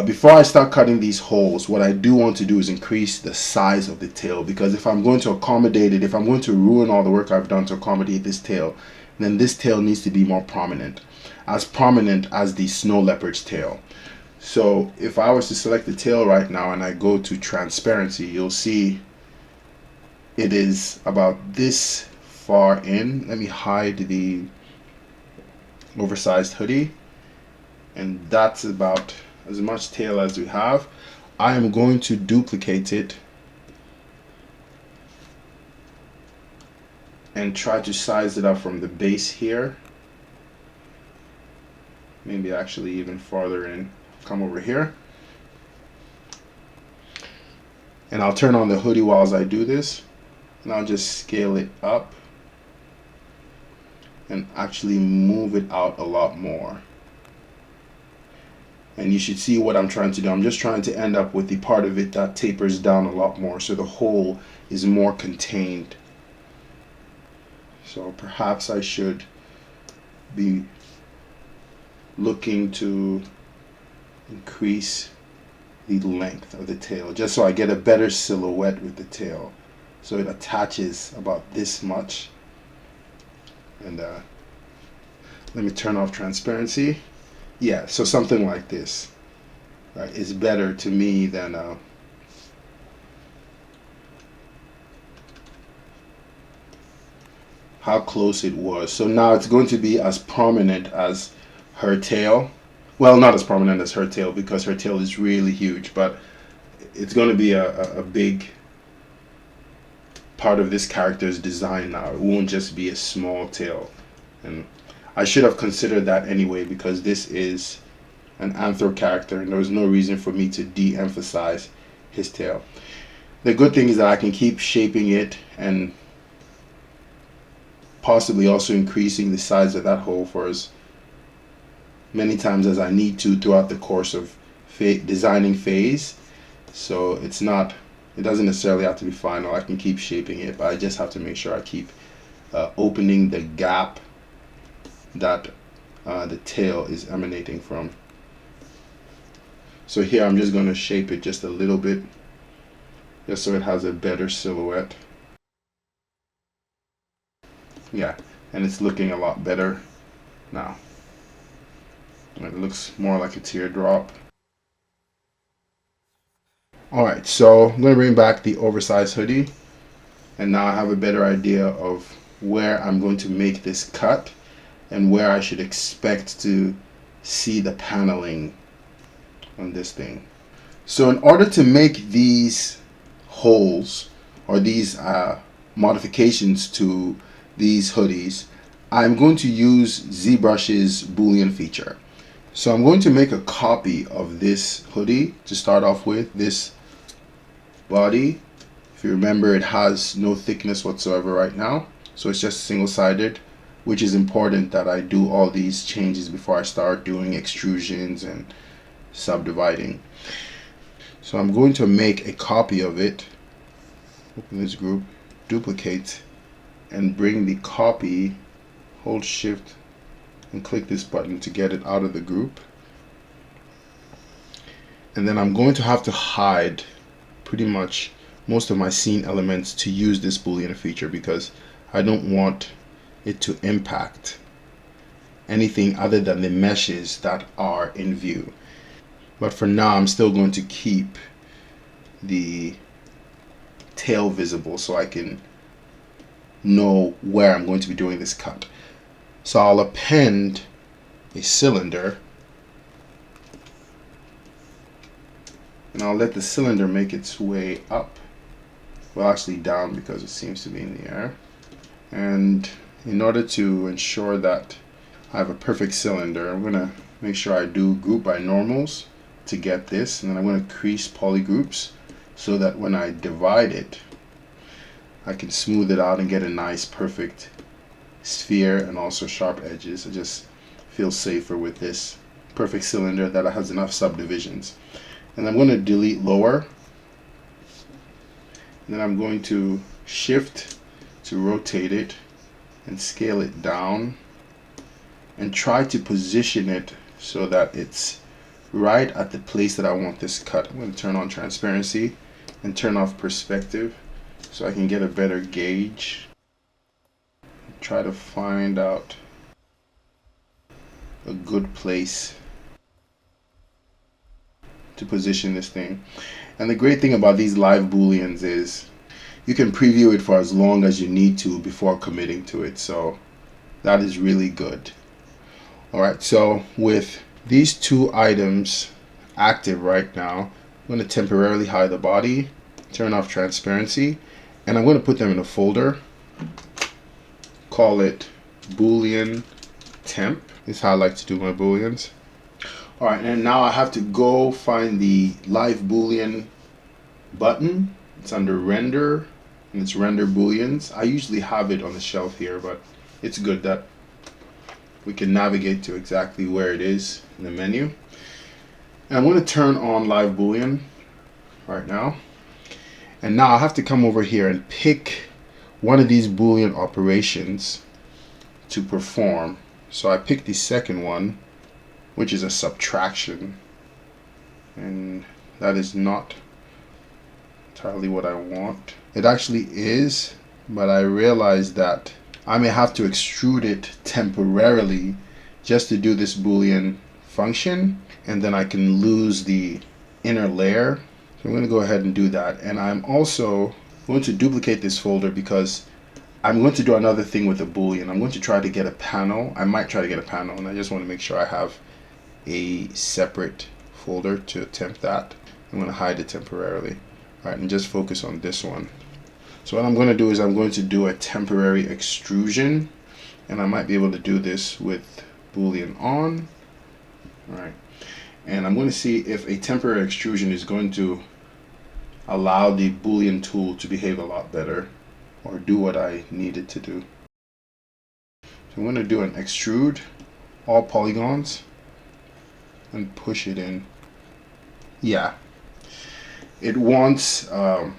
before I start cutting these holes, what I do want to do is increase the size of the tail, because if I'm going to accommodate it, if I'm going to ruin all the work I've done to accommodate this tail, then this tail needs to be more prominent as the snow leopard's tail. So if I was to select the tail right now and I go to transparency, you'll see it is about this far in. Let me hide the oversized hoodie, and that's about as much tail as we have. I am going to duplicate it and try to size it up from the base here, maybe actually even farther in. Come over here, and I'll turn on the hoodie while I do this, and I'll just scale it up and actually move it out a lot more. And you should see what I'm trying to do. I'm just trying to end up with the part of it that tapers down a lot more, so the hole is more contained. So perhaps I should be looking to increase the length of the tail, just so I get a better silhouette with the tail. So it attaches about this much. And let me turn off transparency. Yeah, so something like this, right, is better to me than how close it was. So now it's going to be as prominent as her tail. Well, not as prominent as her tail, because her tail is really huge, but it's going to be a big part of this character's design now. It won't just be a small tail. And I should have considered that anyway, because this is an anthro character and there was no reason for me to de-emphasize his tail. The good thing is that I can keep shaping it and possibly also increasing the size of that hole for as many times as I need to throughout the course of designing phase. So it doesn't necessarily have to be final. I can keep shaping it, but I just have to make sure I keep opening the gap that the tail is emanating from. So here I'm just going to shape it just a little bit, just so it has a better silhouette. Yeah, and it's looking a lot better now. It looks more like a teardrop. Alright, so I'm going to bring back the oversized hoodie, and now I have a better idea of where I'm going to make this cut and where I should expect to see the paneling on this thing. So in order to make these holes or these modifications to these hoodies, I'm going to use ZBrush's boolean feature. So I'm going to make a copy of this hoodie to start off with. This body, if you remember, it has no thickness whatsoever right now, so it's just single-sided, which is important that I do all these changes before I start doing extrusions and subdividing. So I'm going to make a copy of it, open this group, duplicate, and bring the copy, hold shift and click this button to get it out of the group. And then I'm going to have to hide pretty much most of my scene elements to use this boolean feature, because I don't want it to impact anything other than the meshes that are in view. But for now I'm still going to keep the tail visible so I can know where I'm going to be doing this cut. So I'll append a cylinder, and I'll let the cylinder make its way up, well actually down, because it seems to be in the air. And in order to ensure that I have a perfect cylinder, I'm going to make sure I do group by normals to get this, and then I'm going to crease polygroups so that when I divide it I can smooth it out and get a nice perfect sphere and also sharp edges. I just feel safer with this perfect cylinder that has enough subdivisions. And I'm going to delete lower, and then I'm going to shift to rotate it and scale it down and try to position it so that it's right at the place that I want this cut. I'm going to turn on transparency and turn off perspective so I can get a better gauge. Try to find out a good place to position this thing. And the great thing about these live booleans is you can preview it for as long as you need to before committing to it. So that is really good. Alright, so with these two items active right now, I'm going to temporarily hide the body, turn off transparency, and I'm going to put them in a folder. Call it boolean temp. This is how I like to do my booleans. Alright, and now I have to go find the live boolean button. It's under render and it's render booleans. I usually have it on the shelf here, but it's good that we can navigate to exactly where it is in the menu. And I'm going to turn on live boolean right now. And now I have to come over here and pick one of these boolean operations to perform. So I picked the second one, which is a subtraction, and that is not entirely what I want. It actually is, but I realized that I may have to extrude it temporarily just to do this boolean function, and then I can lose the inner layer. So I'm going to go ahead and do that, and I'm also going to duplicate this folder because I'm going to do another thing with the boolean. I'm going to try to get a panel. I might try to get a panel, and I just want to make sure I have a separate folder to attempt that. I'm going to hide it temporarily. Alright, and just focus on this one. So what I'm going to do is I'm going to do a temporary extrusion, and I might be able to do this with boolean on. Alright, and I'm going to see if a temporary extrusion is going to allow the boolean tool to behave a lot better or do what I need it to do. So I'm going to do an extrude all polygons and push it in. Yeah, it wants a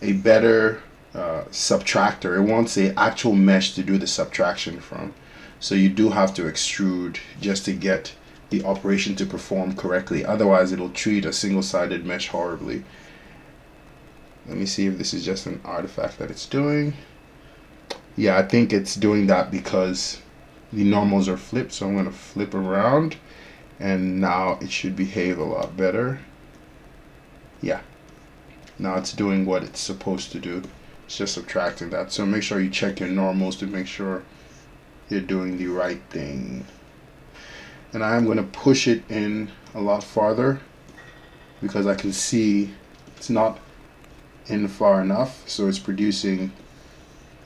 better subtractor. It wants the actual mesh to do the subtraction from. So you do have to extrude just to get the operation to perform correctly. Otherwise it'll treat a single-sided mesh horribly. Let me see if this is just an artifact that it's doing. Yeah, I think it's doing that because the normals are flipped. So I'm going to flip around, and now it should behave a lot better. Yeah, now it's doing what it's supposed to do. It's just subtracting that. So make sure you check your normals to make sure you're doing the right thing. And I am going to push it in a lot farther because I can see it's not in far enough, so it's producing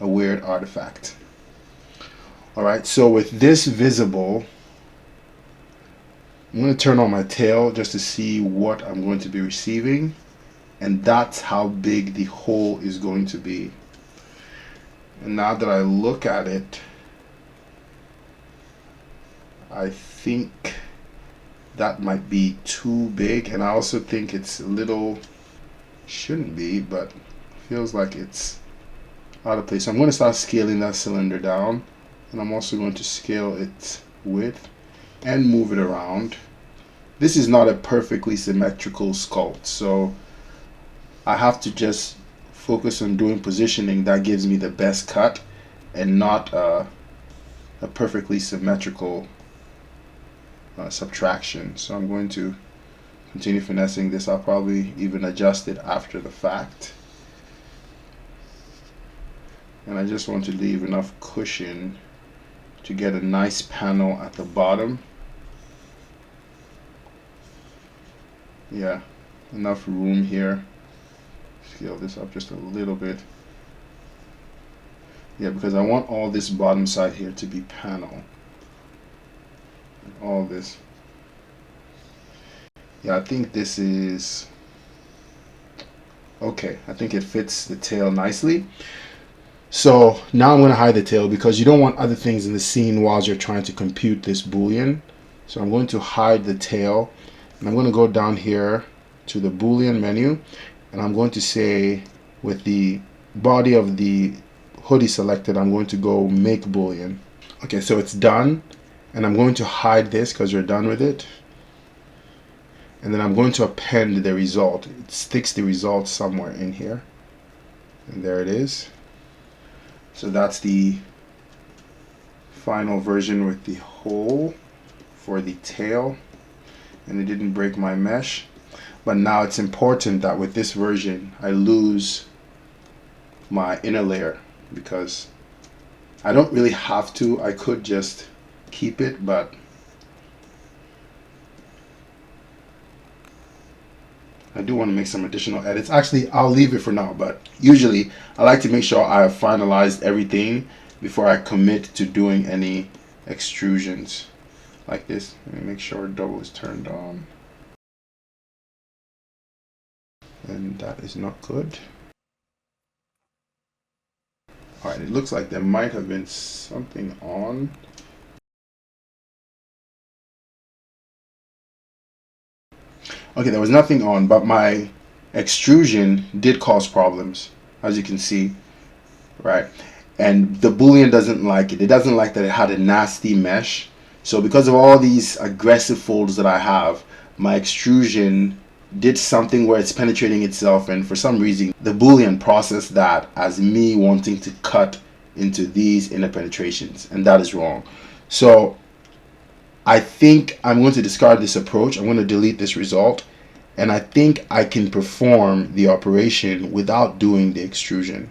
a weird artifact. Alright, so with this visible, I'm going to turn on my tail just to see what I'm going to be receiving, and that's how big the hole is going to be. And now that I look at it, I think that might be too big, and I also think it's a little, shouldn't be, but feels like it's out of place. So I'm going to start scaling that cylinder down, and I'm also going to scale its width and move it around. This is not a perfectly symmetrical sculpt, so I have to just focus on doing positioning that gives me the best cut and not a perfectly symmetrical subtraction. So I'm going to continue finessing this. I'll probably even adjust it after the fact. And I just want to leave enough cushion to get a nice panel at the bottom. Yeah, enough room here. Scale this up just a little bit. Yeah, because I want all this bottom side here to be panel. All this. Yeah, I think this is okay. I think it fits the tail nicely. So now I'm going to hide the tail because you don't want other things in the scene while you're trying to compute this boolean. So I'm going to hide the tail, and I'm going to go down here to the boolean menu, and I'm going to say with the body of the hoodie selected, I'm going to go make boolean. Okay, so it's done, and I'm going to hide this because we're done with it. and then I'm going to append the result. It sticks the result somewhere in here, and there it is. So that's the final version with the hole for the tail, and it didn't break my mesh. But now it's important that with this version I lose my inner layer, because I don't really have to. I could just keep it, but I do want to make some additional edits. Actually, I'll leave it for now, but usually I like to make sure I have finalized everything before I commit to doing any extrusions like this. Let me make sure double is turned on. And that is not good. Alright, it looks like there might have been something on. Okay, there was nothing on, but my extrusion did cause problems, as you can see, right? And the boolean doesn't like it. It doesn't like that it had a nasty mesh. So because of all these aggressive folds that I have, my extrusion did something where it's penetrating itself, and for some reason the boolean processed that as me wanting to cut into these inner penetrations, and that is wrong. So I think I'm going to discard this approach. I'm going to delete this result, and I think I can perform the operation without doing the extrusion.